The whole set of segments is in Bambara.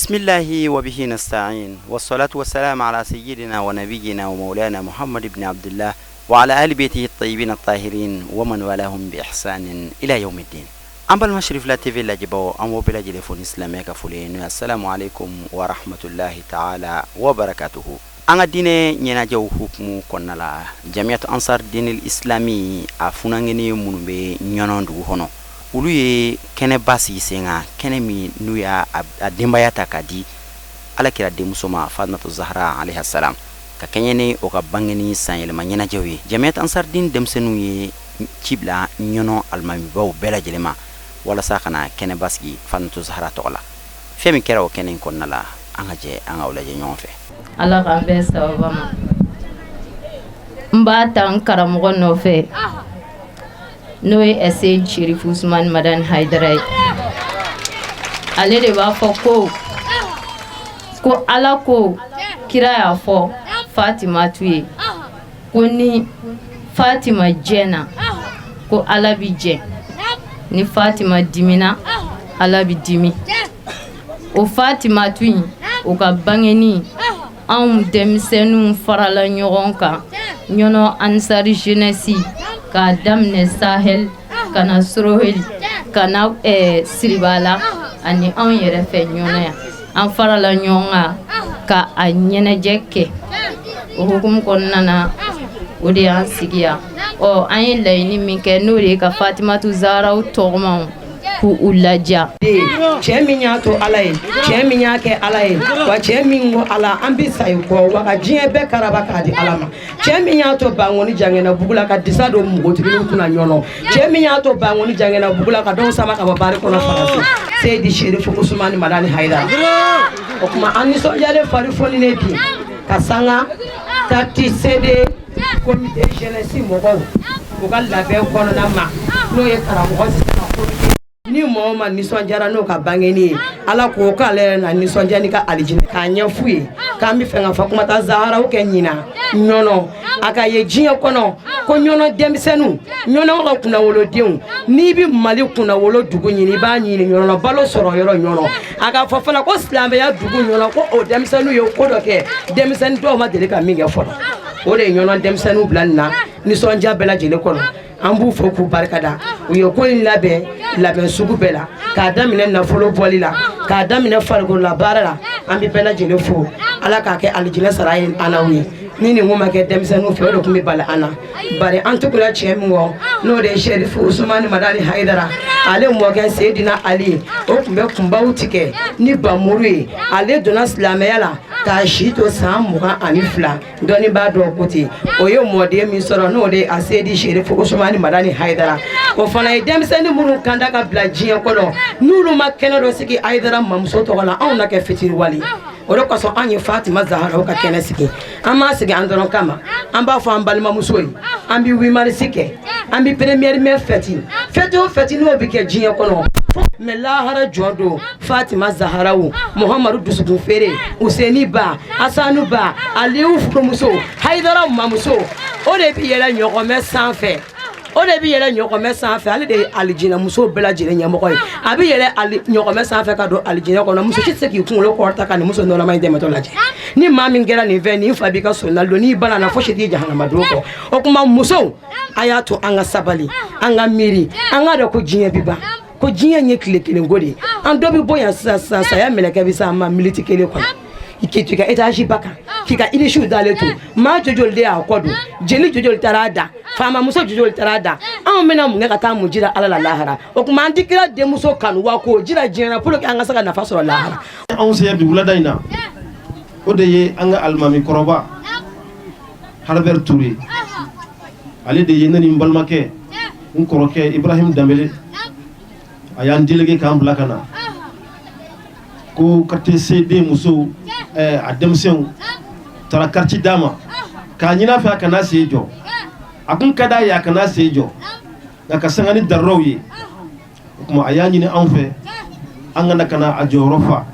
بسم الله وبه نستعين والصلاة والسلام على سيدنا ونبينا ومولانا محمد بن عبد الله وعلى آل بيته الطيبين الطاهرين ومن والاهم بإحسان إلى يوم الدين. أمبل مشرف لا تيفي لا جبو أمو بلا جلفون إسلامي كفولين. السلام عليكم ورحمة الله تعالى وبركاته. أنا ديني نيناجو حكمو كونالا جمعية أنصار الدين الإسلامي أفنانغني منبي نيوناندو هونو ulu ye kene basi senga kene mi nuya adembayata kadi ala kira de musoma Fatimatu Zahra alayha salam ka kenyene o ka bangeni sanyel ma nyana jawi jamiat ansar din demsenu ye cibla nyono almami baw bela jelema wala sakana kene basi Fatimatu Zahra tola femi kera o kene kon nala anga je anga wala je nyonfe ala ka be sabama mbata nkaramugo no fe no ese Sheriff Usman Madan Haidara ale de b'a fɔ ko ala ko kira y'a fɔ Fatima tuye ko ni Fatima jɛna ko ala bi jɛ ni Fatima dimina ala bi dimi o Fatima tuye o ka bangeni anw denmisɛnninw farala ɲɔgɔn kan ɲɔnɔ Ansari jeunesse ka daminɛ Sahel kana Soroheli kana Siribala ani anw yɛrɛ fɛ ɲɔnɔ yan an farala ɲɔgɔn kan ka a ɲɛnajɛ kɛ o hukumu kɔnɔna na o de y'an sigi yan an ye laɲini min kɛ n'o de ye ka Fatimatu Zahraw tɔgɔmaw k'u ladiya cɛ min y'a to ala ye cɛ min y'a kɛ ala ye wa cɛ min ko ala an bɛ sa i kɔ wa ka diɲɛ bɛɛ karaba k'a di ala ma cɛ min y'a to Bangoni Jangɛna bugu la ka disa don npogotigiw kunna ɲɔnɔ cɛ min y'a to Bangoni Jangɛna bugu la ka dɔw sama ka bɔ bari kɔnɔ Faransi Seydi Sheriff Usman Madan Haidara o tuma an nisɔndiyalen fari fɔli ne bi ka sanga tati CD comité jeunesse mɔgɔw u ka labɛn kɔnɔna ma n'o ye karamɔgɔ ni mɔgɔ ma nisɔndiyara n'o ka bangeni ye ala ko k'ale yɛrɛ na nisɔndiya ni ka alijinɛ k'a ɲɛfu ye k'an bɛ fɛ ka Fatumata Zahraw kɛ ɲina ɲɔnɔ a ka ye diɲɛ kɔnɔ ko ɲɔnɔ denmisɛnninw ɲɔnɔ ka kunnawolodenw n'i bɛ Mali kunnawolo dugu ɲini i b'a ɲini ɲɔnɔ balo sɔrɔ yɔrɔ ɲɔnɔ a ka fɔ fana ko silamɛya dugu ɲɔnɔ ko o denmisɛnninw ye ko dɔ kɛ denmisɛnnin dɔw ma deli ka min kɛ fɔlɔ o de ye ɲɔnɔ denmisɛnninw bila nin na nisɔndiya bɛɛ lajɛlen kɔnɔ an b'u fɔ k'u barikada u ye ko in labɛn sugu bɛɛ la k'a daminɛ nafolo bɔli la k'a daminɛ farikolola baara la an bɛ bɛɛ lajɛlen fo ala k'a kɛ alijinɛ sara ye an n'aw ye ni nin ko ma kɛ denmisɛnninw fɛ o de tun bɛ bali an na bari an tugula cɛ min kɔ n'o de ye Sheriff Usman Madan Haidara ale mɔkɛ Seydina Ali o tun bɛ kunbaw tigɛ ni bamuru ye ale donna silamɛya la k'a si to san 22 dɔnni b'a dɔn ko ten o ye mɔden min sɔrɔ n'o de ye a Seydi Sheriff Usman Madan Haidara o fana ye denmisɛnnin minnu kanda ka bila diɲɛ kɔnɔ n'olu ma kɛnɛ dɔ sigi Haidara mamuso tɔgɔ la anw na kɛ fitiriwale o de kosɔn an ye Fatima Zahraw ka kɛnɛ sigi an m'a sigi an dɔrɔn kama an b'a fɔ an balimamuso ye an bɛ 8 mars kɛ an bɛ première mai fête o fête n'o bɛ kɛ diɲɛ kɔnɔ mais lahara jɔn don Fatima Zahraw Muhamadu dusukun feere Useni ba Asanu ba Aliyu furumuso Haidara mamuso o de bɛ yɛlɛ ɲɔgɔnmɛ sanfɛ o de bɛ yɛlɛ ɲɔgɔnmɛ sanfɛ ale de ye alijinɛ muso bɛɛ lajɛlen ɲɛmɔgɔ ye a bɛ yɛlɛ ɲɔgɔnmɛ sanfɛ ka don alijinɛ kɔnɔ muso si tɛ se k'i kunkolo kɔrɔta ka nin muso nɔnɔma in dɛmɛtɔ lajɛ ni maa min kɛra nin fɛn nin fa b'i ka sonnali don n'i banana fo si t'i jahanama don kɔ o tuma musow a y'a to an ka sabali an ka miiri an ka dɔn ko diɲɛ bɛ ban ko diɲɛ ye tile kelen ko de ye an dɔ bɛ bɔ yan sisan saya mɛlɛkɛ bɛ s'an ma miniti kelen kɔnɔ k'i to i ka étage ba kan k'i ka irisiw dalen to maa jɔjɔli de y'a kɔ don jeli jɔjɔli taara a da faama muso jɔjɔli taara a da anw bɛna mun kɛ ka taa mun jira ala la lahara o tuma an tɛ kira denmuso kanu wa ko jira diɲɛ na pour que an ka se ka nafa sɔrɔ lahara. anw se bi wulada in na o de ye an ka alimami kɔrɔba Harbert Touré ale de ye ne ni n balimakɛ n kɔrɔkɛ Ibrahim Danbele a y'an délégué k'an bila ka na ko ka te se den muso a denmisɛnw taara quartier d'a ma k'a ɲin'a fɛ a kana sen jɔ a kun ka d'a ye a kana sen jɔ nka ka sanga ni daruraw ye o tuma a y'a ɲini anw fɛ an kana ka na a jɔyɔrɔ fa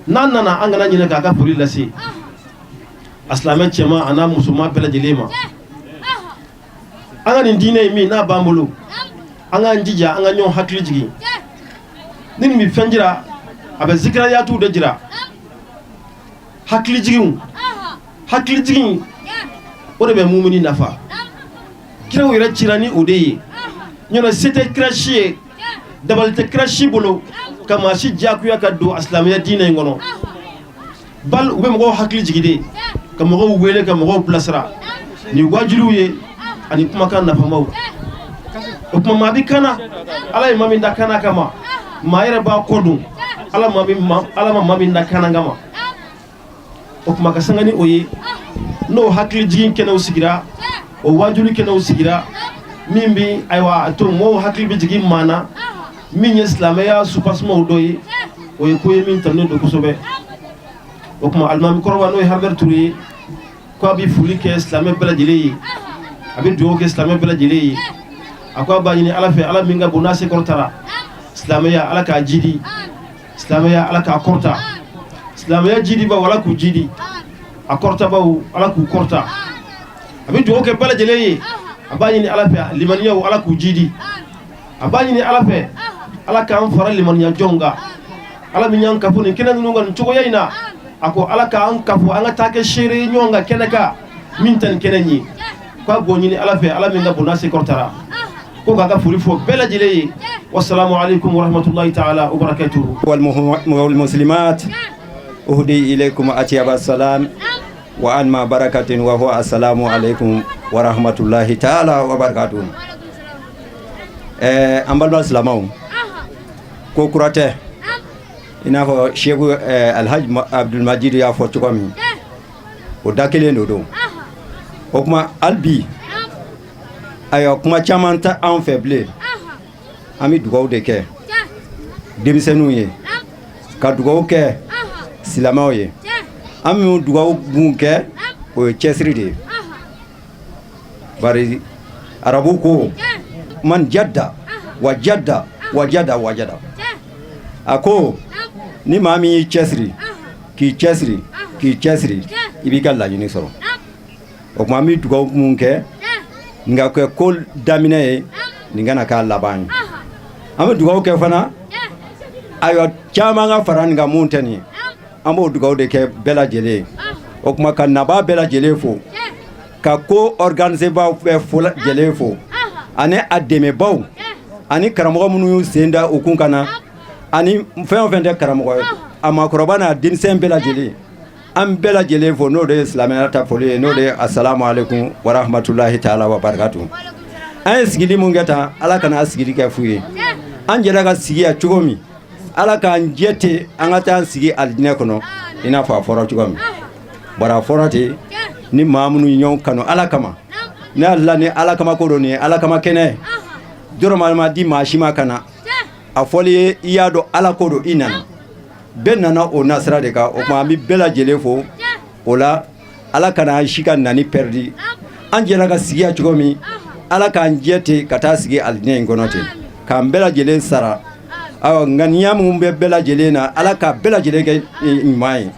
n'an nana an kana ɲinɛ k'a ka foli lase a silamɛ cɛman a n'a musoman bɛɛ lajɛlen ma an ka nin diinɛ ye min n'a b'an bolo an k'an jija an ka ɲɔgɔn hakili jigin ni nin bɛ fɛn jira abe zikrayatu de jira hakli jigin o de be mumini nafa kiraw yɛrɛ cira ni o de ye ɲɔnɔ se tɛ kirashi ye dabali tɛ kirashi bolo ka maa si jakuya ka don asilamɛya diinɛ in kɔnɔ bal u bɛ mɔgɔw hakili jigi de ka mɔgɔw wele ka mɔgɔw bilasira ni wajibiw ye ani kumakan nafamaw o kuma maa bi kana ala ye maa min da kana kama maa yɛrɛ b'a kɔ dun ala ma maa min da kana kama o kuma ka sanga ni o ye n'o hakili jigin kɛnɛw sigira o wajuli kɛnɛw sigira min bi ayiwa to mɔgɔw hakili bɛ jigin maa na min ye silamɛya supasimaw dɔ ye o ye ko ye min tanunen don kosɛbɛ o kuma alimami kɔrɔba n'o ye Herbert Touré ye ko a bɛ foli kɛ silamɛ bɛɛ lajɛlen ye a bɛ dugawu kɛ silamɛ bɛɛ lajɛlen ye a ko a b'a ɲini ala fɛ ala min ka bon n'a se kɔrɔtara silamɛya ala k'a jidi silamɛya ala k'a kɔrɔta silamɛya jidibaw ala k'u jidi a kɔrɔtabaw ala k'u kɔrɔta a bɛ dugawu kɛ bɛɛ lajɛlen ye a b'a ɲini ala fɛ limaniyaw ala k'u jidi a b'a ɲini ala fɛ ala k'an fara limaniya jɔnw kan ala min y'an kafo nin kɛnɛ ninnu kan nin cogoya in na a ko ala k'an kafo an ka taa kɛ seere ɲɔgɔn kan kɛnɛ kan min tɛ nin kɛnɛ in ye k'a b'o ɲini ala fɛ ala min ka bon n'a se kɔrɔtara ko k'a ka foli fɔ bɛɛ lajɛlen ye wassalamu alaikum warahmatullahi ta'ala wabarakatuhu wal muslimat uhdi ilaykum atiyaba salam wa anma barakatin wa huwa assalamu alaikum warahmatullahi ta'ala wabarakatuhu an balima silamɛw ko kura tɛ i n'a fɔ Sheikh Alhaji Abdulmajid y'a fɔ cogo min o da kelen do don o kuma hali bi ayiwa kuma caman tɛ an fɛ bilen an bɛ dugawu de kɛ denmisɛnninw ye ka dugawu kɛ silamɛw ye an bɛ dugawu mun kɛ o ye cɛsiri de ye bari arabu ko man jadda wajada a ko ni maa min y'i cɛsiri k'i cɛsiri i b'i ka laɲini sɔrɔ o kuma an bɛ dugawu mun kɛ nka kɛ ko daminɛ ye nin kana k'a laban ye an bɛ dugawu kɛ fana ayiwa caman ka fara nin kan mun tɛ nin ye an b'o dugawu de kɛ bɛɛ lajɛlen ye o kuma ka naba bɛɛ lajɛlen fo ka ko organisebaw bɛɛ fo lajɛlen fo ani a dɛmɛbaw ani karamɔgɔ minnu y'u sen da u kun ka na ani fɛn o fɛn tɛ karamɔgɔ ye a maakɔrɔba n'a denmisɛn bɛɛ lajɛlen an bɛɛ lajɛlen fo n'o de ye silamɛya ta foli ye n'o de ye assalamu alaikum wa rahmatulahi ta'ala wa barakatuh an ye sigili mun kɛ tan ala kana a sigili kɛ fu ye an jɛra ka sigi yan cogo min ala k'an jɛ ten an ka taa an sigi alijinɛ kɔnɔ i n'a fɔ a fɔra cogo min bari a fɔra ten ni maa minnu ɲɔgɔn kanu ala kama ne ala ni ala kama ko don nin ye ala kama kɛnɛ dɔrɔmama di maa si ma ka na a fɔli ye i y'a dɔn ala ko don i nana bɛɛ nana o nasira de kan o kuma an bɛ bɛɛ lajɛlen fo o la ala kana si ka nani pɛridi an jɛra ka sigi yan cogo min ala k'an jɛ ten ka taa sigi alijinɛ in kɔnɔ ten k'an bɛɛ lajɛlen sara awɔ ŋaniya minnu bɛ bɛɛ lajɛlen na ala ka bɛɛ lajɛlen kɛ ɲuman ye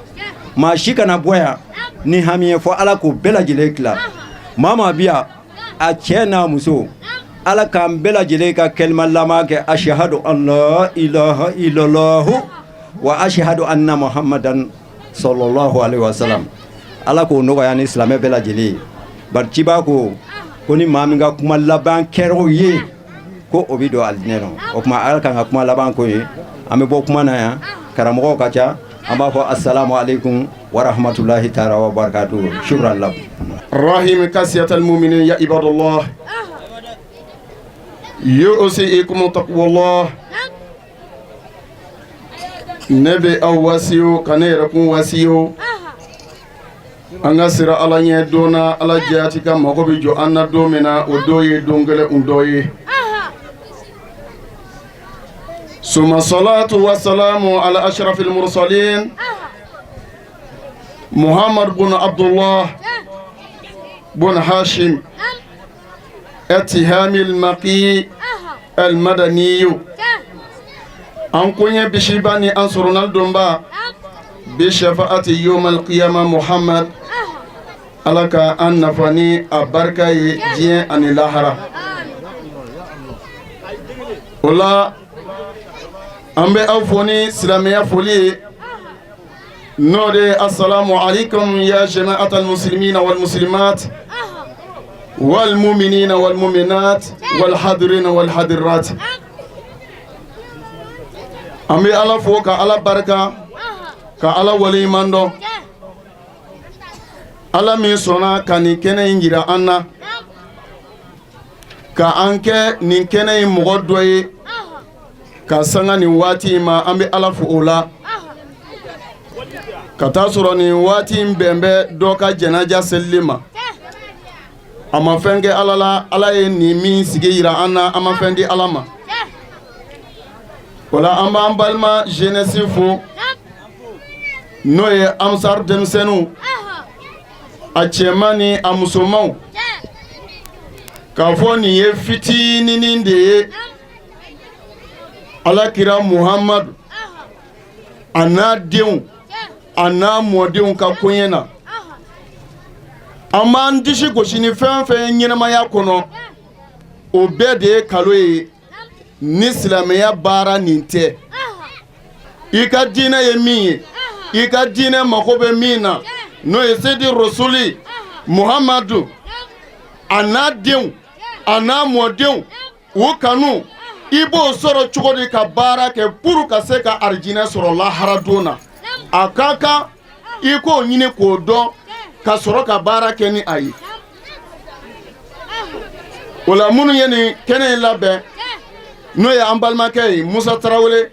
maa si kana bɔ yan ni hami ye fɔ ala k'o bɛɛ lajɛlen tila maa maa bi yan a cɛ n'a muso ala k'an bɛɛ lajɛlen ka kɛlima laban kɛ ashhadu an la ilaha illallah wa ashhadu anna muhammadan sallallahu alaihi wasallam ala k'o nɔgɔya ni silamɛ bɛɛ lajɛlen ye bari ciba ko ni maa min ka kuma laban kɛra ye ko o bɛ don alijinɛ kɔnɔ o kuma ala k'an ka kuma laban ko ye an bɛ bɔ kuma na yan karamɔgɔw ka ca an b'a fɔ assalamu alaikum wa rahmatulahi ta'ala wa barakatuh shukran lakum rahim kasiyatal mu'minin ya ibadallah yu'sikum taqwallah ne bɛ aw wasiyo ka ne yɛrɛ kun wasiyo an ka sira ala ɲɛ don na ala jɛyati ka mago bɛ jɔ an na don min na o don ye don gɛlɛn dɔ ye suma salatu wa salamu ala ashrafil mursalin muhammad bin abdullah bin hashim atihamil maqi al madaniyu an kunya bishiba ni an surunal domba bi shafa'ati yawm al qiyamah muhammad alaka an nafani abarka ye diɲɛ ani lahara ola an bɛ aw fo ni silamɛya foli ye n'o de assalamu alaikum ya jama'at al-muslimina wal muslimat wal mu'minina wal mu'minat wal hadirina wal hadirat. An bɛ Ala fo ka Ala barika ka Ala waleɲumandɔn Ala min sɔnna ka nin kɛnɛ in jira an na ka an kɛ nin kɛnɛ in mɔgɔ dɔ ye ka sanga nin waati in ma. An bɛ Ala fo o la ka taa sɔrɔ nin waati in bɛn bɛ dɔ ka jɛnaja selili ma. A ma fɛn kɛ Ala la, Ala ye nin min sigi jira an na, an ma fɛn di Ala ma. O la an b'an balima jeunesse fo n'o ye Amsar denmisɛnninw, a cɛman ni a musomanw, k'a fɔ nin ye fitininin de ye Alakira Muhamadu a n'a denw a n'a mɔdenw ka koɲɛ na. An b'an disi gosi ni fɛn fɛn ɲɛnamaya kɔnɔ, o bɛɛ de ye kalo ye ni silamɛya baara nin tɛ. I ka diinɛ ye min ye, i ka diinɛ mago bɛ min na, n'o ye Seydi Rasuli Muhamadu a n'a denw a n'a mɔdenw u kanu, i b'o sɔrɔ cogo di ka baara kɛ pour ka se ka arijinɛ sɔrɔ lahara don na. A ka kan i k'o ɲini k'o dɔn ka sɔrɔ ka baara kɛ ni a ye. O la minnu ye nin kɛnɛ in labɛn n'o ye an balimakɛ ye Musa Tarawele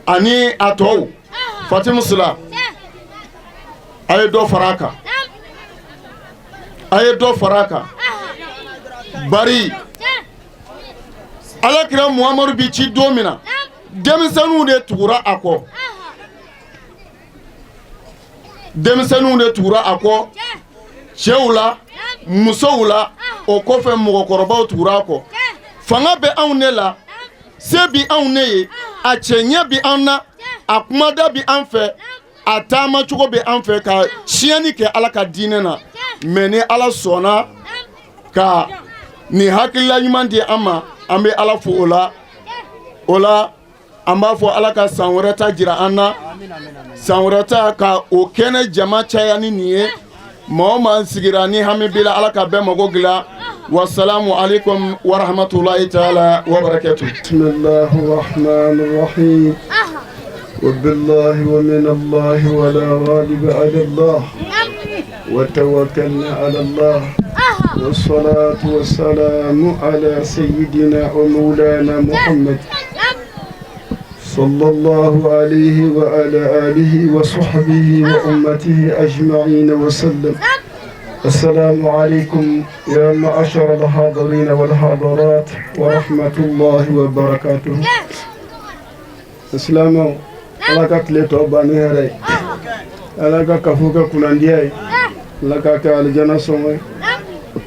ani a tɔw Fatimu Sila, a ye dɔ fara a kan, a ye dɔ fara a kan. Bari Alakira Muhamadu bi ci don min na denmisɛnninw de tugura a kɔ, denmisɛnninw de tugura a kɔ, cɛw la musow la, o kɔfɛ mɔgɔkɔrɔbaw tugura a kɔ. Fanga bɛ anw ne la, se bi anw ne ye, a cɛɲɛ bi an na, a kumada bi an fɛ, a taama cogo bi an fɛ ka tiɲɛni kɛ Ala ka diinɛ na. Mais ni Ala sɔnna ka nin hakilila ɲuman di an ma, an bɛ Ala fo o la. O la an b'a fɔ Ala ka san wɛrɛ ta jira an na, san wɛrɛ ta ka o kɛnɛ jama caya ni nin ye. Maa o maa sigira ni hami b'i la, Ala ka bɛɛ mago dilan. والسلام عليكم ورحمة الله تعالى وبركاته. بسم الله الرحمن الرحيم. وبالله ومن الله ولا غالب على الله وتوكلنا على الله والصلاة والسلام على سيدنا ومولانا محمد صلى الله عليه وعلى آله وصحبه وأمته أجمعين وسلم. السلام عليكم يا معشر الحاضرين والحاضرات ورحمة الله وبركاته. السلام عليكم لتوباني هاي عليك كفوك كناندياي عليك كالجنة سومي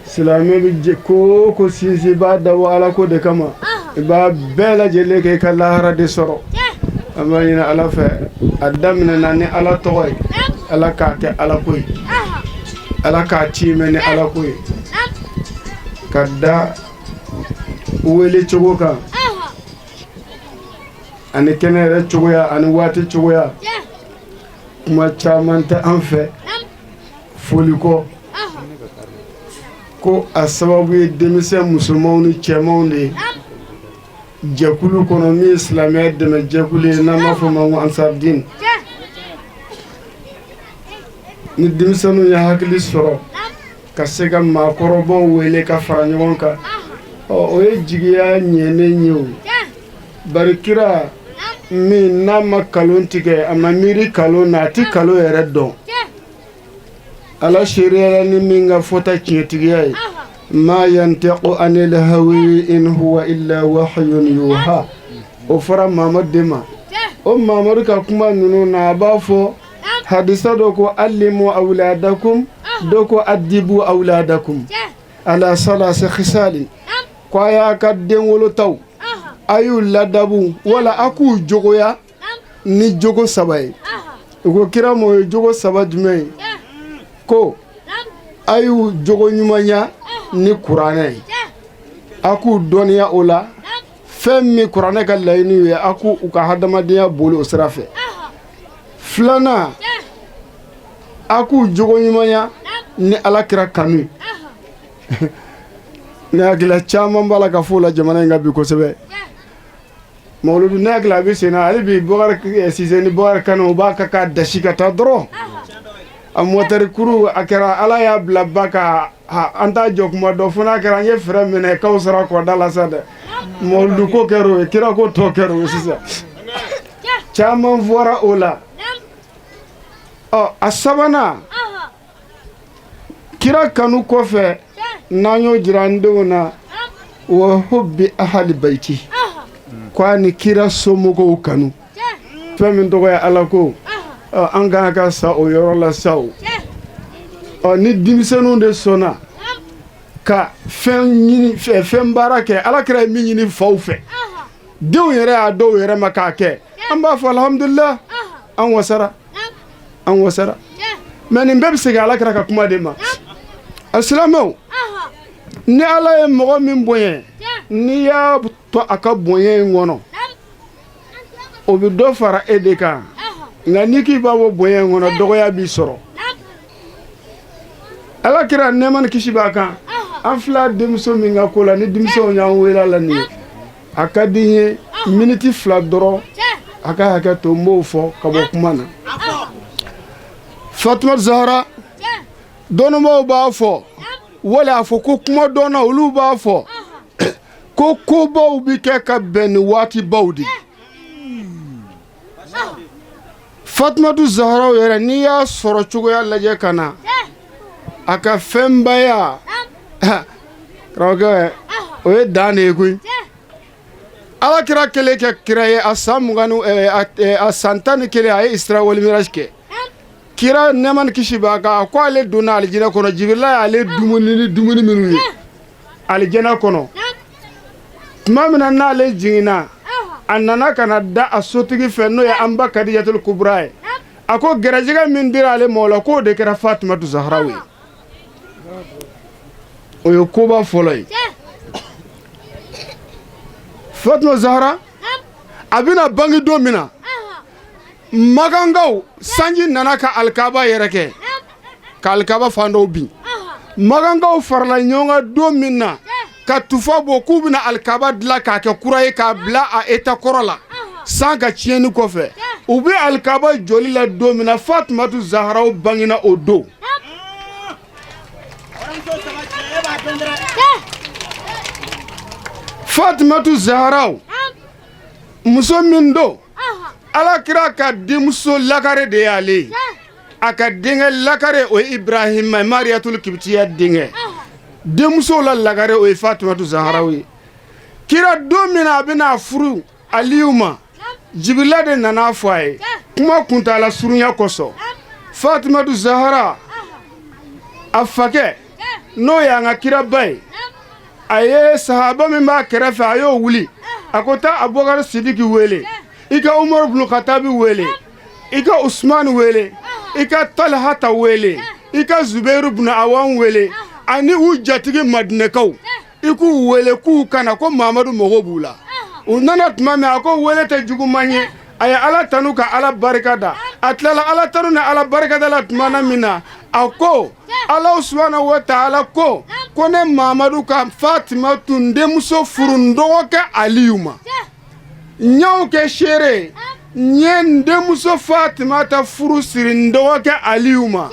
سلامي بيجكو كسيسي بعد وعلى كود كما با بلا جلك كالله ردي سرو أما ينا على فا أدمنا ناني على توي على كاك على كوي Ala ka tiimɛ ni Ala ko ye ka da wele cogo kan ani kɛnɛ yɛrɛ cogoya ani waati cogoya kuma caman tɛ an fɛ foli kɔ ko a sababu ye denmisɛn musomanw ni cɛmanw de ye jɛkulu kɔnɔ min ye silamɛya dɛmɛ jɛkulu ye n'an b'a fɔ ma ko Ansardine. Ni denmisɛnninw ye hakili sɔrɔ ka se ka maakɔrɔbaw wele ka fara ɲɔgɔn kan, o ye jigiya ɲɛnen ye o. Bari kira min n'a ma kalon tigɛ a ma miiri kalon na, a ti kalon yɛrɛ dɔn. Ala sariyara ni min ka fɔta tiɲɛtigiya ye ma yantiqu anil hawi in huwa illa wahyun yuha. O fɔra Mamadu de ma. O Mamadu ka kuma ninnu na a b'a fɔ hadisa dɔ ko allimu awladakum, dɔ ko adibu awladakum ala salasi khisali, ko a y'a ka den wolotaw a y'u ladabu wala a k'u jogoya ni jogo saba ye. U ko kira mo ye jogo saba jumɛn ye? Ko a y'u jogo ɲumanya ni kuranɛ ye, a k'u dɔnniya o la, fɛn min kuranɛ ka laɲini ye a k'u ka hadamadenya boli o sira fɛ filanan a k'u jogo ɲumanya ni alakira kanu ye ne hakili caman b'a la ka fɔ la jamana in kan bi kosɛbɛ Mawludu ne hakili a bɛ sen na ale bi Bubakari Sise ni Bubakari Kane u b'a ka dasi ka taa dɔrɔn a mɔtɛri kuru a kɛra ala y'a bila ba ka an t'a jɔ kuma dɔ fo n'a kɛra an ye fɛrɛ minɛ Kawusara kɔda la sa dɛ Mawludu ko kɛra o ye kira ko tɔ kɛra o ye sisan caman fɔra o la a sabanan kira kanu kɔfɛ n'an y'o jira an denw na wa hubbi ahli baiti ko a ni kira somɔgɔw kanu fɛn min tɔgɔ ye ala ko an kan ka sa o yɔrɔ la sa o ni denmisɛnninw de sɔnna ka fɛn baara kɛ alakira ye min ɲini faw fɛ denw yɛrɛ y'a dɔw yɛrɛ ma k'a kɛ an b'a fɔ alhamdulillah an wasara mɛ nin bɛɛ bɛ segin alakira ka kuma de ma alisilamɛw ni ala ye mɔgɔ min bonya n'i y'a to a ka bonya in kɔnɔ o bɛ dɔ fara e de kan nka n'i k'i b'a bɔ bonya in kɔnɔ dɔgɔya b'i sɔrɔ alakira nɛɛma ni kisi b'a kan an filɛ denmuso min ka ko la ni denmisɛnw y'an wele la nin ye a ka di n ye miniti 2 dɔrɔn a ka hakɛ to n b'o fɔ ka bɔ kuma na Fatumata Zahara dɔnnibaaw b'a fɔ wala a fɔ ko kuma dɔnna olu b'a fɔ ko kobaw bi kɛ ka bɛn ni waatibaw de Fatumata Zahara yɛrɛ n'i y'a sɔrɔ cogoya lajɛ ka na a ka fɛnbaya karamɔgɔkɛ o ye dan de ye koyi alakira kɛlen kɛ kira ye a san 11 a ye Isra wal Miraj kɛ kira nɛɛma ni kisi b'a kan a ko ale donna alijinɛ kɔnɔ Jibirila y'ale dumuni minnu ye alijinɛ kɔnɔ tuma min na n'ale jiginna a nana ka na da a sotigi fɛ n'o ye an ba Kadijatul Kubra ye a ko gɛrɛjɛgɛ min dira ale ma o la k'o de kɛra Fatumata Zahara ye o ye koba fɔlɔ ye Fatumata Zahara a bɛna bange don min na Magangaw sanji nana ka alikaba yɛrɛ kɛ ka alikaba fan dɔw bin Magangaw farala ɲɔgɔn kan don min na ka tufa bɔ k'u bɛna alikaba dilan k'a kɛ kura ye k'a bila a eta kɔrɔ la san ka tiɲɛni kɔfɛ u bɛ alikaba joli la don min na Fatumata Zahara bangena o don Fatumata Zahara muso min don alakira ka denmuso lakare de y'ale a ka denkɛ lakare o ye Ibrahima Mariyatul Kibitiya denkɛ denmuso la lakare o ye Fatumata Zahara ye kira don min na a bɛna furu Aliyu ma Jibirila de nana fɔ a ye kuma kuntala surunya kosɔn Fatumata Zahara a fakɛ n'o y'an ka kira ba ye a ye sahaba min b'a kɛrɛfɛ a y'o wuli a ko taa Abubakar Sidiki wele i ka Umar ibn Khattabi wele i ka Usman wele i ka Talhata wele i ka Zubairu ibn Awam wele ani u jatigi Madinɛkaw i k'u wele k'u kana ko Mamadu mago b'u la u nana tuma min a ko wele tɛ juguman ye a ye Ala tanu ka Ala barika da a tilala Ala tanu ni Ala barika da la tuma na min na a ko Ala subhanahu wa ta'ala ko ne Mamadu ka Fatima tun denmuso furu n dɔgɔkɛ Aliyu ma n y'aw kɛ seere n ye n denmuso Fatimata furu siri n dɔgɔkɛ Aliyu ma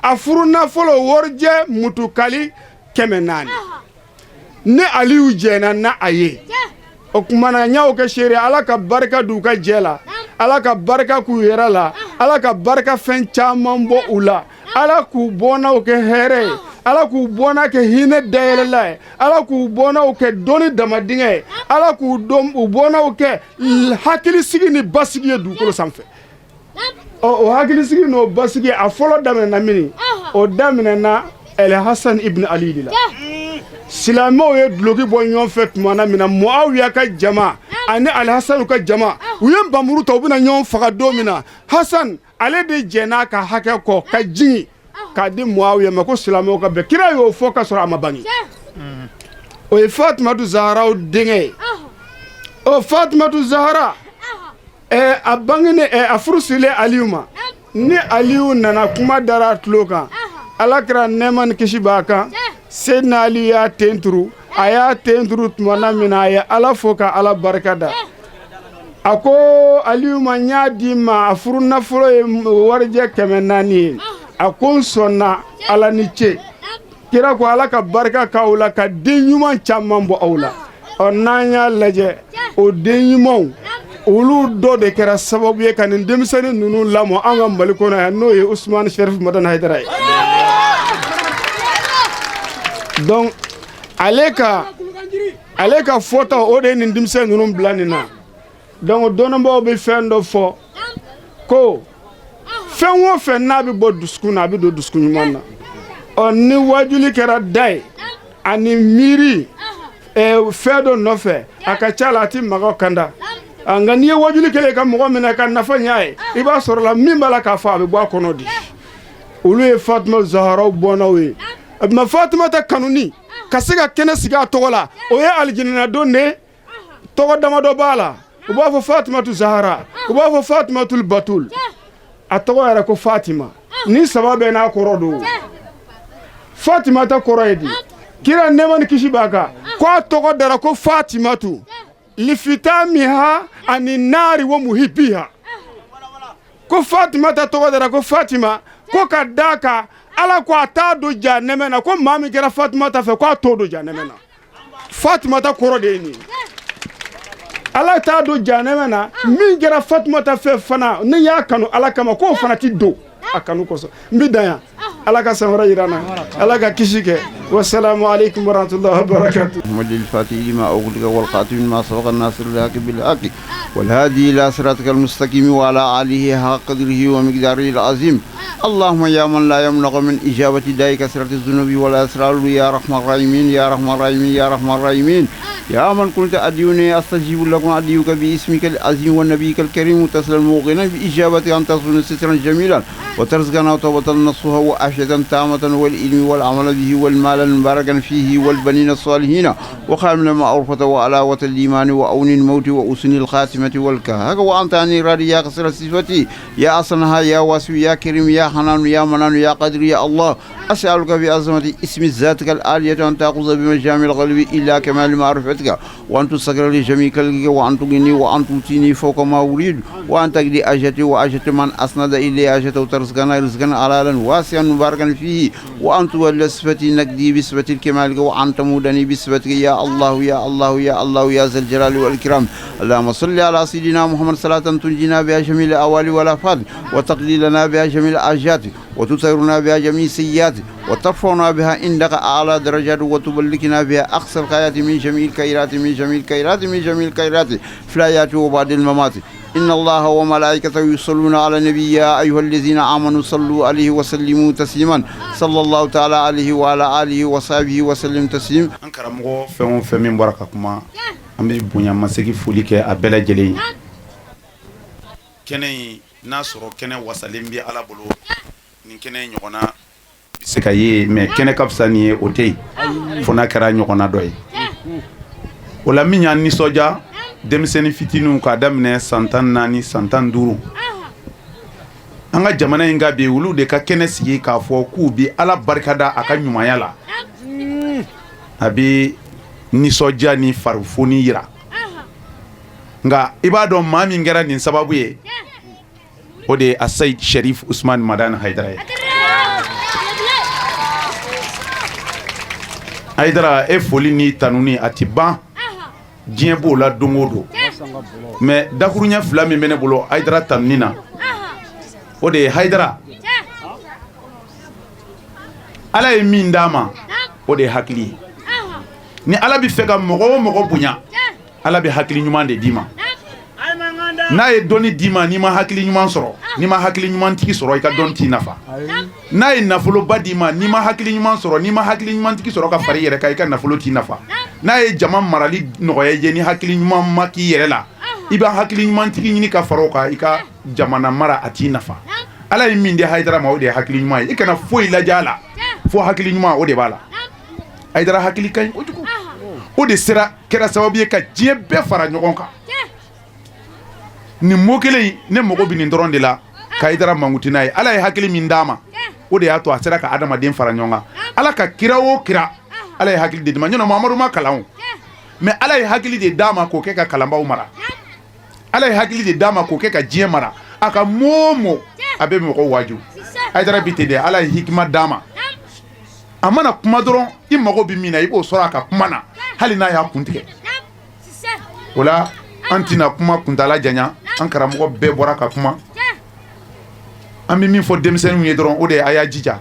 a furu nafolo warijɛ mutukali 400 ne Aliyu jɛna na a ye o kumana n y'aw kɛ seere Ala ka barika d'u ka jɛ la Ala ka barika k'u yɛrɛ la Ala ka barika fɛn caman bɔ u la Ala k'u bɔnnaw kɛ hɛrɛ ye Ala k'u bɔnna kɛ hinɛ dayɛlɛla ye Ala k'u bɔnnaw kɛ dɔnni damadingɛ ye Ala k'u bɔnnaw kɛ hakilisigi ni basigi ye dugukolo sanfɛ o hakilisigi n'o basigi a fɔlɔ daminɛna mini o daminɛna El Hassan ibn Ali de la silamɛw ye duloki bɔ ɲɔgɔn fɛ tuma na min na Muawiya ka jama ani El Hassan ka jama u ye npanmuru ta u bɛna ɲɔgɔn faga don min na Hassan ale de jɛn'a ka hakɛ kɔ ka jigin k'a di Muawiya ma ko silamɛw ka bɛn kira y'o fɔ ka sɔrɔ a ma bange o ye Fatumata Zahara denkɛ ye o Fatimatu Zahra a bangene a furusile Aliyu ma ni Aliyu nana kuma dara tulo kan Alakira nɛɛma ni kisi b'a kan Seydina Aliyu y'a tenturu a y'a tenturu tumana min na a ye Ala fo ka Ala barika da a ko Aliyu ma n y'a di ma a furu nafolo ye warijɛ 400 ye a ko n sɔnna Ala ni ce kira ko Ala ka barika k'aw la ka den ɲuman caman bɔ aw la n'an y'a lajɛ o den ɲumanw olu dɔ de kɛra sababu ye ka nin denmisɛnnin ninnu lamɔ an ka Mali kɔnɔ yan n'o ye Usmane Sherif Madani Haidara ye donc ale ka fɔta o de ye nin denmisɛn ninnu bila nin na donc dɔnnibaaw bɛ fɛn dɔ fɔ ko fɛn o fɛn n'a bɛ bɔ dusukun na a bɛ don dusukun ɲuman na ni wajuli kɛra da ye ani miiri fɛn dɔ nɔfɛ a ka ca la a tɛ maga kanda nka n'i ye wajuli kɛlen ka mɔgɔ minɛ ka nafa ɲ'a ye i b'a sɔrɔ la min b'a la k'a fɔ a bɛ bɔ a kɔnɔ di olu ye Fatima Zahraw bɔnnaw ye mais Fatima ta kanuni ka se ka kɛnɛ sigi a tɔgɔ la o ye alijinɛ don de tɔgɔ damadɔ b'a la u b'a fɔ Fatimatu Zahra u b'a fɔ Fatimatul Batul a tɔgɔ yɛrɛ ko Fatima ni saba bɛɛ n'a kɔrɔ don Fatima ta kɔrɔ ye di kira nɛɛma ni kisi b'a kan ko a tɔgɔ dara ko Fatimatu lifitamiha ani nari wa muhibiha ko Fatima ta tɔgɔ dara ko Fatima ko ka d'a kan Ala ko a t'a don jahanɛmɛ na ko maa min kɛra Fatima ta fɛ ko a t'o don jahanɛmɛ na Fatima ta kɔrɔ de ye nin Ala t'a don jahanɛmɛ na min kɛra Fatima ta fɛ fana ne y'a kanu Ala kama k'o fana ti don a kanu kosɔn n bɛ dan yan Ala ka san wɛrɛ jira n na Ala ka kisi kɛ wasalaamu aleykum warahmatullahi wabarakatuh محمد الفاتح لما أغلق والخاتم لما سبق الناصر الحق بالحق والهادي إلى صراطك المستقيم وعلى آله حق قدره ومقداره العظيم اللهم يا من لا يمنع من إجابة داعي كثرة الذنوب والأسرار يا رحمن الراحمين يا رحمن الراحمين يا رحمن الراحمين يا من كنت أدعوني أستجيب لكم أدعوك باسمك العظيم ونبيك الكريم متصلا موقنا بإجابة أن تصون سترا جميلا وترزقنا توبة نصها وعافية تامة والعلم والعمل به والمال المباركا فيه والبنين الصالحين وخامنا معروفة وعلاوة الإيمان وأون الموت وأسن الخاتمة والكهك وأنت عني راضي يا قصر صفتي يا أصنها يا واسو يا كريم يا حنان يا منان يا قدر يا الله أسألك بعظمة اسم ذاتك العالية أن تأخذ بمجامع القلب إلى كمال معرفتك وأن تسكر لجميع خلقك وأن تغني وأن تؤتيني فوق ما أريد وأن تقضي أجتي وأجت من أسند إلي أجته وترزقنا رزقا حلالا واسعا مباركا فيه وأن تولى صفتي نقدي بصفة الكمال وأن تمودني بصفتك يا الله يا الله يا الله يا ذا الجلال والإكرام اللهم صل على سيدنا محمد صلاة تنجينا بها جميع الأوال والآفات وتقضي لنا بها جميع الحاجات وتطهرنا بها جميع السيئات وترفعنا بها عندك أعلى درجات وتبلغنا بها أقصى الغايات من جميع الخيرات من جميع الخيرات من جميع الخيرات في الحياة وبعد الممات إن الله وملائكته يصلون على النبي يا أيها الذين آمنوا صلوا عليه وسلموا تسليما صلى الله تعالى عليه وعلى آله وصحبه وسلم تسليم أنكرمو فهم فمن بركاكما أمي بنيا مسكي فوليك أبلا جلي كني ناصرو كني وسلم بي على بلو ni kene ɲɔgɔnna bi se ka ye mais kene ka fisa ni ye o tɛ yen fo n'a kɛra ɲɔgɔnna dɔ ye o la min y'an nisɔndiya denmisɛnnin fitininw k'a daminɛ san 14 san 15 an ka jamana in ka bi olu de ka kɛnɛ sigi k'a fɔ k'u bi Ala barikada a ka ɲumanya la a bɛ nisɔndiya ni farifoni yira nka i b'a dɔn maa min kɛra nin sababu ye o de ye Asayid Sherif Usmane Madani Haidara ye Haidara e foli ni tanuni a ti ban diɲɛ b'o la don o don mais dakuruɲɛ fila min bɛ ne bolo Haidara tanuni na o de ye Haidara Ala ye min d'a ma o de ye hakili ye ni Ala bɛ fɛ ka mɔgɔ o mɔgɔ bonya Ala bɛ hakili ɲuman de d'i ma n'a ye dɔnni d'i ma n'i ma hakili ɲuman sɔrɔ n'i ma hakili ɲuman tigi sɔrɔ i ka dɔnni t'i nafa n'a ye nafoloba d'i ma n'i ma hakili ɲuman sɔrɔ n'i ma hakili ɲuman tigi sɔrɔ ka fara i yɛrɛ kan i ka nafolo t'i nafa n'a ye jama marali nɔgɔya i ye ni hakili ɲuman ma k'i yɛrɛ la i b'a hakili ɲuman tigi ɲini ka fara o kan i ka jamana mara a t'i nafa Ala ye min di Haidara ma o de ye hakili ɲuman ye i kana foyi lajɛ a la fo hakili ɲuman o de b'a la Haidara hakili ka ɲi kojugu o de kɛra sababu ye ka diɲɛ bɛɛ fara ɲɔgɔn kan nin mot kelen ne mago bɛ nin dɔrɔn de la Haidara Mankuti n'a ye Ala ye hakili min d'a ma o de y'a to a sera ka adamaden fara ɲɔgɔn kan Ala ka kira o kira Ala ye hakili de d'i ma ɲɔnɔ Mamadu ma kalan o mais Ala ye hakili de d'a ma k'o kɛ ka kalanbaaw mara Ala ye hakili de d'a ma k'o kɛ ka diɲɛ mara a ka mot o mot a bɛ mɔgɔw waaju Haidara bi ten de Ala ye hikima d'a ma a mana kuma dɔrɔn i mago bɛ min na i b'o sɔrɔ a ka kuma na hali n'a y'a kun tigɛ o la an tɛna kuma kuntala janya an karamɔgɔ bɛɛ bɔra ka kuma an bɛ min fɔ denmisɛnninw ye dɔrɔn o de ye a y'a jija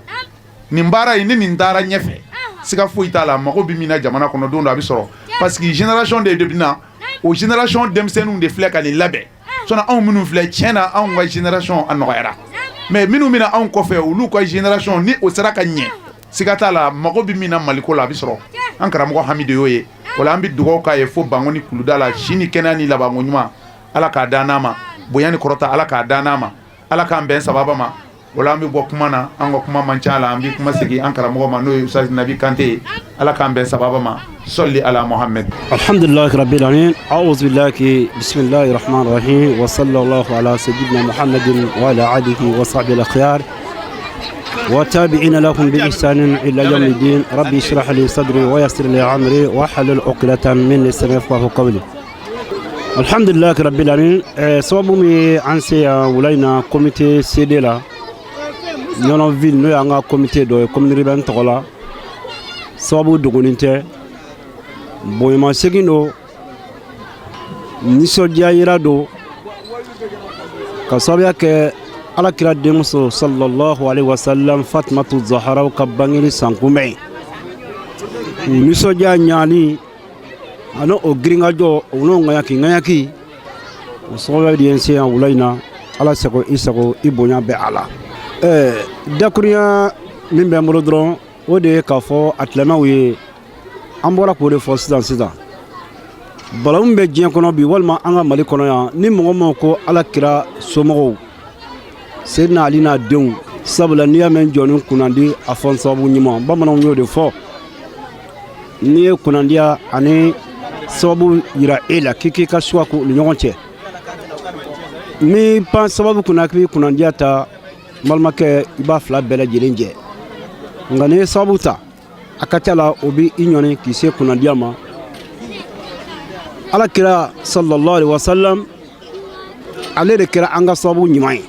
nin baara in ni nin taara ɲɛfɛ siga foyi t'a la mago bɛ min na jamana kɔnɔ don dɔ a bɛ sɔrɔ parce que génération de bɛ na o génération denmisɛnninw de filɛ ka nin labɛn sinon anw minnu filɛ tiɲɛ na anw ka génération a nɔgɔyara mais minnu bɛna anw kɔfɛ olu ka génération ni o sera ka ɲɛ siga t'a la mago bɛ min na Maliko la a bɛ sɔrɔ an karamɔgɔ Hamidu y'o ye o la an bɛ dugawu k'a ye fo banko ni kuluda la si ni kɛnɛya ni labanko ɲuman Ala k'a d'an n'a ma bonya ni kɔrɔta Ala k'a d'an n'a ma Ala k'an bɛn sababa ma o la an bɛ bɔ kuma na an ka kuma man ca la an bɛ kuma segin an karamɔgɔ ma n'o ye Ustaz Nabi Kante ye Ala k'an bɛn sababa ma salli ala Muhammad alhamdulillahi rabbil alamin a'udhu billahi bismillahir rahmanir rahim wa sallallahu ala sayyidina Muhammadin wa ala alihi wa sahbihi al-akhyar وتابعين لكم بإحسان إلى يوم الدين ربي اشرح لي صدري ويسر لي أمري واحلل عقدة من لساني يفقهوا قولي الحمد لله رب العالمين sababu mi an se wulaina comité CD la Ɲɔnɔ ville n'o y'an ka comité dɔ ye commune urbaine tɔgɔ la sababu dogonin tɛ bonyamasegin don nisɔndiya yira don ka sababuya kɛ Alakira denmuso sallallahu alaihi wasallam Fatimatu Zahra ka bangeli sankunbɛn u nisɔndiya ɲali ani o giringajɔ o n'o ŋayaki o sababu de ye n se yan wula in na Ala sago i sago i bonya bɛ a la dakurunya min bɛ n bolo dɔrɔn o de ye k'a fɔ a tilamɛw ye an bɔra k'o de fɔ sisan balawu min bɛ diɲɛ kɔnɔ bi walima an ka Mali kɔnɔ yan ni mɔgɔ ma ko Alakira somɔgɔw Seydina Ali n'a denw sabula n'i y'a mɛn jɔnni kunnandi a fɔ sababu ɲuman bamananw y'o de fɔ n'i ye kunnandiya ani sababu yira e la k'i ka suwa k'u ni ɲɔgɔn cɛ ni pan sababu kunna k'i kunnandiya ta balimakɛ i b'a fila bɛɛ lajɛlen jɛ nka n'i ye sababu ta a ka ca la o b'i ɲɔni k'i se kunnandiya ma Alakira sallallahu alaihi wasallam ale de kɛra an ka sababu ɲuman ye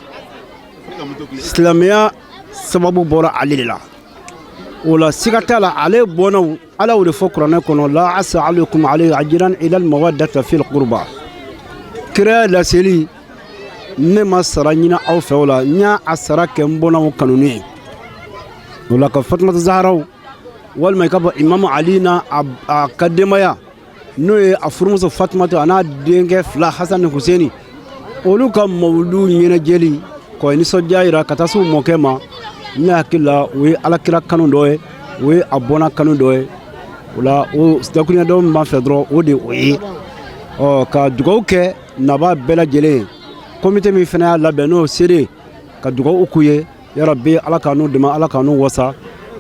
silamɛya sababu bɔra ale de la o la siga t'a la ale bɔnnaw Ala y'o de fɔ kuranɛ kɔnɔ la asa alaykum alayhi ajran ila al-mawaddata fil qurba kira laseli ne ma sara ɲini aw fɛ o la n y'a sara kɛ n bɔnnaw kanuni ye o la ka Fatimata Zahra walima i ka fɔ Imamu Ali na a ka denbaya n'o ye a furumuso Fatimata a n'a denkɛ fila Hasan ni Husaini olu ka mawudu ɲɛnajɛli k'o nisɔndiya yira ka taa se u mɔkɛ ma ne hakili la o ye Alakira kanu dɔ ye o ye a bɔnna kanu dɔ ye o la o dakurunya dɔ min b'an fɛ dɔrɔn o de o ye ka dugawu kɛ naba bɛɛ lajɛlen ye comité min fana y'a labɛn n'o seere ka dugawu k'u ye yarabi Ala k'an n'u dɛmɛ Ala k'an n'u wasa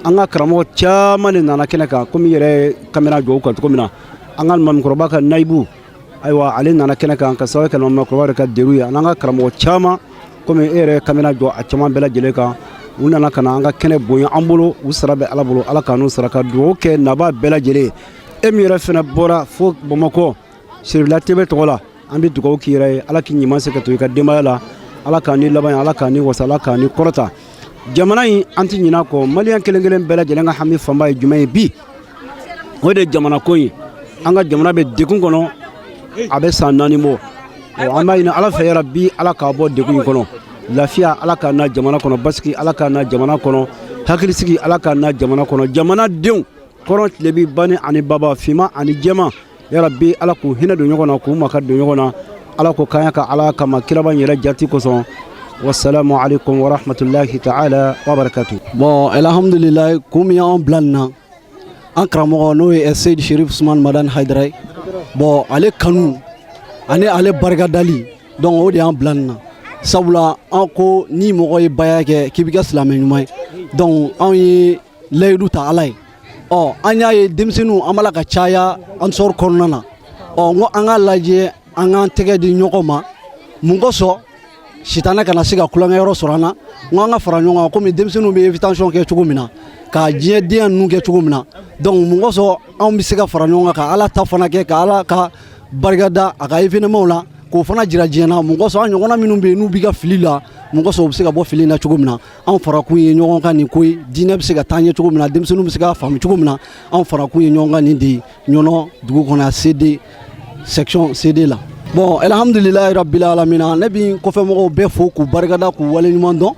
an ka karamɔgɔ caman de nana kɛnɛ kan komi yɛrɛ ye kamera jɔ u kan cogo min na an ka maamukɔrɔba ka nayibu ayiwa ale nana kɛnɛ kan ka sababu kɛ maamukɔrɔba yɛrɛ ka deru ye an'an ka karamɔgɔ caman komi e yɛrɛ kamera jɔ a caman bɛɛ lajɛlen kan u nana ka na an ka kɛnɛ bonya an bolo u sara bɛ Ala bolo Ala k'an n'u sara ka dugawu kɛ naba bɛɛ lajɛlen e min yɛrɛ fana bɔra fo Bamakɔ Sirila TV tɔgɔ la an bɛ dugawu k'i yɛrɛ ye Ala k'i ɲuman se ka to i ka denbaya la Ala k'an ni laban Ala k'an ni wasa Ala k'an ni kɔrɔta jamana in an tɛ ɲinɛ a kɔ maliyɛn kelen kelen bɛɛ lajɛlen ka hami fanba ye jumɛn ye bi o de ye jamana ko ye an ka jamana bɛ degun kɔnɔ a bɛ san 4 bɔ an b'a ɲini Ala fɛ yarabi Ala k'a bɔ degun in kɔnɔ lafiya Ala k'a na jamana kɔnɔ basigi Ala k'a na jamana kɔnɔ hakilisigi Ala k'a na jamana kɔnɔ jamanadenw kɔrɔn tilebi bani ani baba finma ani jɛma yarabi Ala k'u hinɛ don ɲɔgɔn na k'u maka don ɲɔgɔn na Ala ko kanya ka Ala kama kiraba yɛrɛ jati kosɔn wassalamu alaikum wa rahmatullahi ta'ala wa barakatuh. Bon alhamdulillah comme y'an bila nin na an karamɔgɔ n'o ye Seydi Cherif Ousmane Madani Haidara ye bon ale kanu ani ale barikadali donc o de y'an bila nin na sabula an ko ni mɔgɔ ye baya kɛ k'i bɛ kɛ silamɛ ɲuman ye donc anw ye layidu ta Ala ye an y'a ye denmisɛnninw an b'a la ka caya an sɔrɔ kɔnɔna na n ko an ka lajɛ an k'an tɛgɛ di ɲɔgɔn ma mun kosɔn sitanɛ kana se ka kulonkɛyɔrɔ sɔrɔ an na n ko an ka fara ɲɔgɔn kan komi denmisɛnninw bɛ invitation kɛ cogo min na ka diɲɛdenya ninnu kɛ cogo min na donc mun kosɔn anw bɛ se ka fara ɲɔgɔn kan ka ala ta fana kɛ ka ala ka barika da a ka événement la k'o fana jira diɲɛ na mun kosɔn an ɲɔgɔnna minnu bɛ yen n'u b'i ka fili la mun kosɔn u bɛ se ka bɔ fili na cogo min na anw farakun ye ɲɔgɔn kan nin ko ye diinɛ bɛ se ka taa ɲɛ cogo min na denmisɛnninw bɛ se ka faamu cogo min na anw farakun ye ɲɔgɔn kan nin de ye ɲɔnɔ dugu kɔnɔ CD section CD la bon alhamdulilayi rabbil alamina ne bɛ kɔfɛmɔgɔw bɛɛ fo k'u barikada k'u waleɲuman dɔn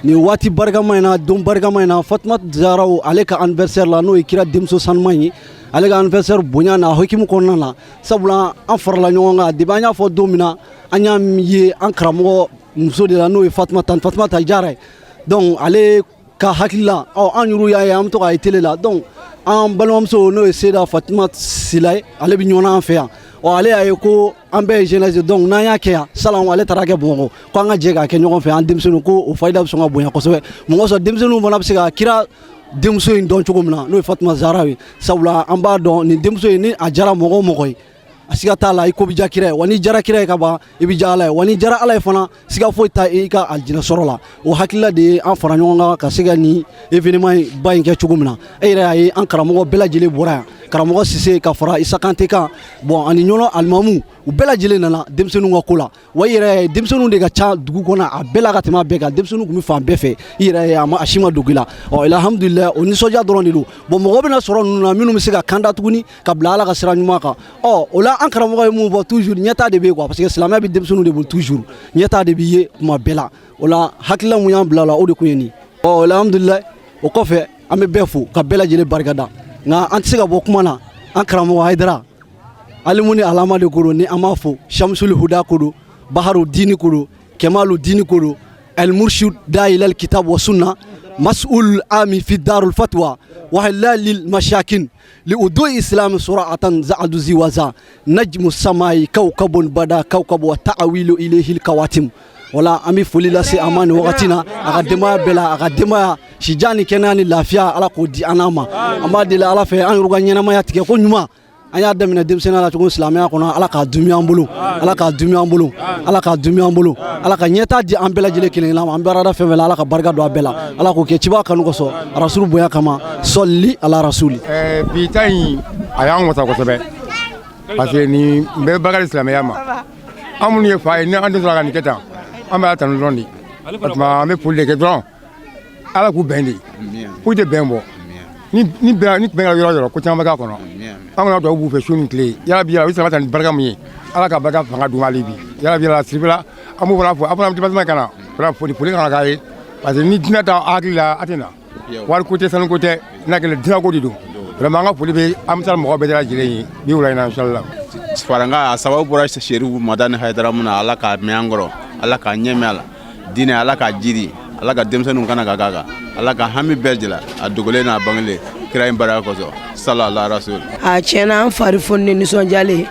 nin waati barikama in na don barikama in na Fatumata Zaharaw ale ka anniversaire la n'o ye kira denmuso sanuman ye ale ka anniversaire bonya na hokimu kɔnɔna na sabula an farala ɲɔgɔn kan depuis an y'a fɔ don min na an y'a ye an karamɔgɔ muso de la n'o ye Fatumata Jara ye donc ale ka hakili la an yɛrɛw y'a ye an bɛ to k'a ye télé la donc an balimamuso n'o ye Seyida Fatumata Sila ye ale bɛ ɲɔgɔn na an fɛ yan ale y'a ye ko an bɛɛ ye jeunesse donc n'an y'a kɛ yan salon ale taara kɛ Bamakɔ ko an ka jɛ k'a kɛ ɲɔgɔn fɛ an denmisɛnninw ko o fayida bɛ sɔn ka bonya kosɛbɛ mun kosɔn denmisɛnninw fana bɛ se ka kira denmuso in dɔn cogo min na n'o ye Fatumata Zaharaw ye sabula an b'a dɔn nin denmuso in ni a jara mɔgɔ o mɔgɔ ye a siga t'a la i ko bɛ diya kira ye wa n'i jara kira ye ka ban i bɛ diya ala ye wa n'i jara ala ye fana siga foyi t'a i ka alijinɛ sɔrɔ la o hakilila de ye an fara ɲɔgɔn kan ka se ka nin événement ba in kɛ cogo min na e yɛrɛ y'a ye an karamɔgɔ bɛɛ lajɛlen bɔra yan karamɔgɔ Sise ka fara Isa Kante kan bon ani ɲɔnɔ alimamu u bɛɛ lajɛlen nana denmisɛnninw ka ko la wa i yɛrɛ y'a ye denmisɛnninw de ka ca dugu kɔnɔ a bɛɛ la ka tɛmɛ a bɛɛ kan denmisɛnninw tun bɛ fan bɛɛ fɛ i yɛrɛ ye a si ma dogo i la alhamdulilayi o nisɔndiya dɔrɔn de don bon mɔgɔ bɛna sɔrɔ ninnu na minnu bɛ se ka kan da tuguni ka bila ala ka sira ɲuman kan o la an karamɔgɔ ye mun fɔ toujours ɲɛtaa de bɛ yen quoi parce que silamɛya bɛ denmisɛnninw de bolo toujours ɲɛtaa de bɛ ye kuma bɛɛ la o la hakilila mun y'an bila o la o de kun ye nin alhamdulilayi o kɔfɛ an bɛ bɛɛ fo ka bɛɛ lajɛlen barikada nka an tɛ se ka bɔ kuma na an karamɔgɔ Hayidara alimu ni alama de ko don ni an b'a fɔ Shamsul Huda ko don Baharu Dini ko don Kemalu Dini ko don El Murshid Da'il al Kitab wa Sunna Mas'ul Ami fi Darul Fatwa wa Hilalil Mashakin li udu Islam sura'atan za'adu ziwaza najmu samai kawkabun bada kawkab wa ta'awilu ilayhi al-kawatim wala an bɛ foli lase a ma nin wagati na a ka denbaya bɛɛ la a ka denbaya sijan ni kɛnɛya ni lafiya ala k'o di an ma an b'a deli ala fɛ an yɛrɛ ka ɲɛnamaya tigɛ ko ɲuman an y'a daminɛ denmisɛnninya la cogo silamɛya kɔnɔ ala k'a dumi an bolo ala k'a dumi an bolo ala k'a dumi an bolo ala ka ɲɛta di an bɛɛ lajɛlen kelen ma an bɛ arada fɛn fɛn la ala ka barika don a bɛɛ la ala k'o kɛ ciba kanu kosɔn rasulu bonya kama sɔli ala rasuli bi ta in a y'an wasa kosɛbɛ parce que nin bɛɛ barika di silamɛya ma an minnu ye fa ye ni an tɛ sɔrɔ ka nin kɛ tan an bɛ ala tanu dɔrɔn de o tuma an bɛ foli de kɛ dɔrɔn ala k'u bɛn de k'u tɛ bɛn bɔ ni bɛn kɛra yɔrɔ yɔrɔ ko caman bɛ k'a kɔnɔ an kana dugawu b'u fɛ su ni tile yarabi o ye sabata ni barika mun ye ala ka barika fanga dun hali bi yarabi ala siribila an b'o fana fɔ a fana département ka na fana foli kana k'a ye parce que ni diinɛ t'a hakili la a tɛ na wari ko tɛ sanu ko tɛ n'a kɛlen diinɛ ko de don vraiment an ka foli bɛ an bɛ taa mɔgɔ bɛɛ lajɛlen ye bi wula in na inshallah faranga a sababu bɔra Sherifu Madani Hayidara mun na ala k'a mɛn an kɔrɔ ala k'a ɲɛmɛ a la diinɛ ala k'a jiri ala ka denmisɛnninw kana ka k'a kan ala ka hami bɛɛ jira a dogolen n'a bangelen kira in barika kosɔn salala rasul a tiɲɛna an fari foni ni nisɔndiyalen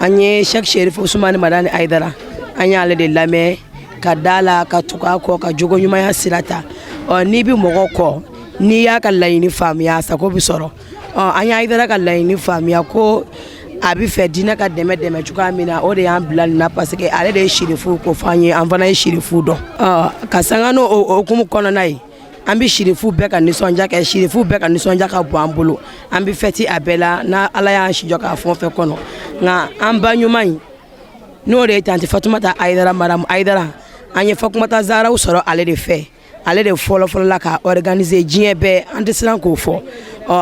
an ye Sheikh Sherifu Usmani Madani Hayidara an y'ale de lamɛn ka da la ka tugu a kɔ ka jogo ɲumanya sira ta n'i bɛ mɔgɔ kɔ n'i y'a ka laɲini faamuya a sago bɛ sɔrɔ an y'a Hayidara ka laɲini faamuya ko a bɛ fɛ diinɛ ka dɛmɛ cogoya min na o de y'an bila nin na parce que ale de ye Sherifu ko f'an ye an fana ye Sherifu dɔn ka sanga n'o hukumu kɔnɔna ye an bɛ Sherifu bɛɛ ka nisɔndiya kɛ Sherifu bɛɛ ka nisɔndiya ka bon an bolo an bɛ fêter a bɛɛ la n'a ala y'an si jɔ k'a fɛn o fɛn kɔnɔ nka an ba ɲuman in n'o de ye tanti Fatumata Hayidara madamu Hayidara an ye Fatumata Zaharaw sɔrɔ ale de fɛ ale de fɔlɔ la ka organiser diɲɛ bɛɛ an tɛ siran k'o fɔ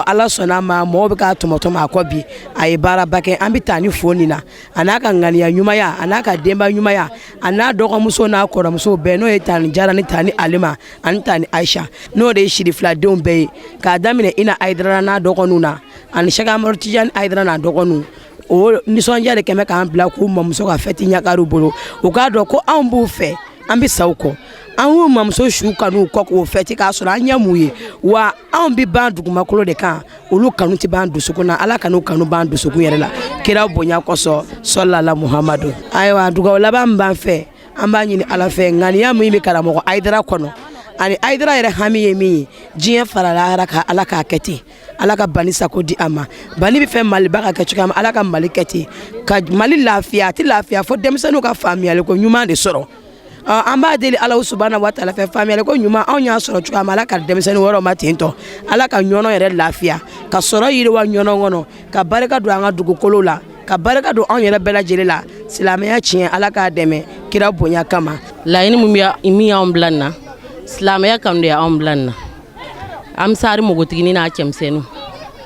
ala sɔnna ma mɔgɔw bɛ k'a tɔmɔtɔmɔ a kɔ bi a ye baaraba kɛ an bɛ taa ni fo nin na a n'a ka ŋaniya ɲumanya a n'a ka denba ɲumanya a n'a dɔgɔmuso n'a kɔrɔmuso bɛɛ n'o ye Tani Jara ni Tani Alima ani Tani Aisha n'o de ye Sherifiladenw bɛɛ ye k'a daminɛ Ina Hayidara n'a dɔgɔninw na ani Sheikh Amadu Tijani Hayidara n'a dɔgɔninw o nisɔndiya de kɛmɛ k'an bila k'u mamuso ka fɛti ɲagar'u bolo u k'a dɔn ko anw b'u fɛ an bɛ sa u kɔ an y'u mamuso su kanu kɔ k'o fɛti k'a sɔrɔ an ɲɛ mun ye wa anw bɛ ban dugumakolo de kan olu kanu tɛ ban dusukun na ala kan'u kanu ban dusukun yɛrɛ la kira bonya kosɔn sɔlala Muhamadu ayiwa dugawu laban min b'an fɛ an b'a ɲini ala fɛ ŋaniya min bɛ karamɔgɔ Hayidara kɔnɔ ani Aidara yɛrɛ hami ye min ye diɲɛ farala Ala k'a kɛ ten Ala ka bani sako di a ma bani bɛ fɛ Mali ba ka kɛ cogoya min Ala ka Mali kɛ ten ka Mali lafiya a tɛ lafiya fo denmisɛnninw ka faamuyali ko ɲuman de sɔrɔ an b'a deli Ala subahana wa taala fɛ faamuyali ko ɲuman anw y'a sɔrɔ cogoya min Ala ka denmisɛnnin wɛrɛw ma ten tɔ Ala ka ɲɔnɔ yɛrɛ lafiya ka sɔrɔ yiriwa ɲɔnɔ kɔnɔ ka barika don an ka dugukolo la ka barika don anw yɛrɛ bɛɛ lajɛlen la silamɛya tiɲɛ Ala k'a dɛmɛ kira bonya kama laɲini min y'anw bila nin na silamɛya kanu de y'anw bila nin na an bɛ sari npogotigini n'a cɛmisɛnninw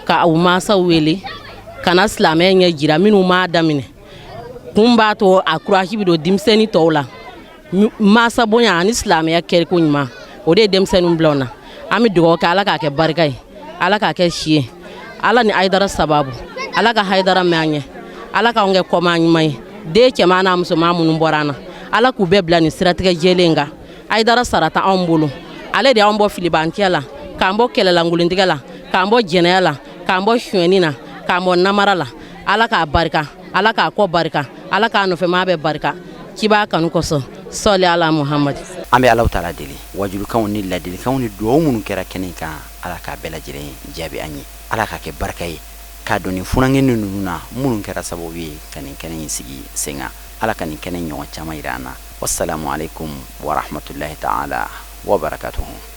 ka u mansaw wele ka na silamɛya ɲɛ jira minnu m'a daminɛ kun b'a to a kuraji bɛ don denmisɛnnin tɔw la mansa bonya ani silamɛya kɛriko ɲuman o de ye denmisɛnninw bila na an bɛ dugawu kɛ Ala k'a kɛ barika ye Ala k'a kɛ si ye Ala ni Aidara sababu Ala ka Aidara mɛn an ɲɛ Ala k'anw kɛ kɔma ɲuman ye den cɛman n'a musoman minnu bɔra an na Ala k'u bɛɛ bila nin siratigɛ jɛlen kan Aidara sarata anw bolo ale de y'anw bɔ filibantiya la k'an bɔ kɛlɛlankolontigɛ la k'an bɔ jɛnɛya la k'an bɔ suɲɛni na k'an bɔ namara la Ala k'a barika Ala k'a kɔ barika Ala k'a nɔfɛmaa bɛɛ barika kibaa kanu kosɔn sɔli ala Muhammad an bɛ Alahu taala deli wajulukanw ni ladilikanw ni duwawu minnu kɛra kɛnɛ kan Ala k'a bɛɛ lajɛlen jaabi an ye Ala k'a kɛ barika ye k'a dɔn nin funankɛni ninnu na minnu kɛra sababu ye ka nin kɛnɛ in sigi sen kan Ala ka nin kɛnɛ ɲɔgɔn caman yira an na wassalamu alaikum wa rahmatullahi ta'ala wa barakatuhu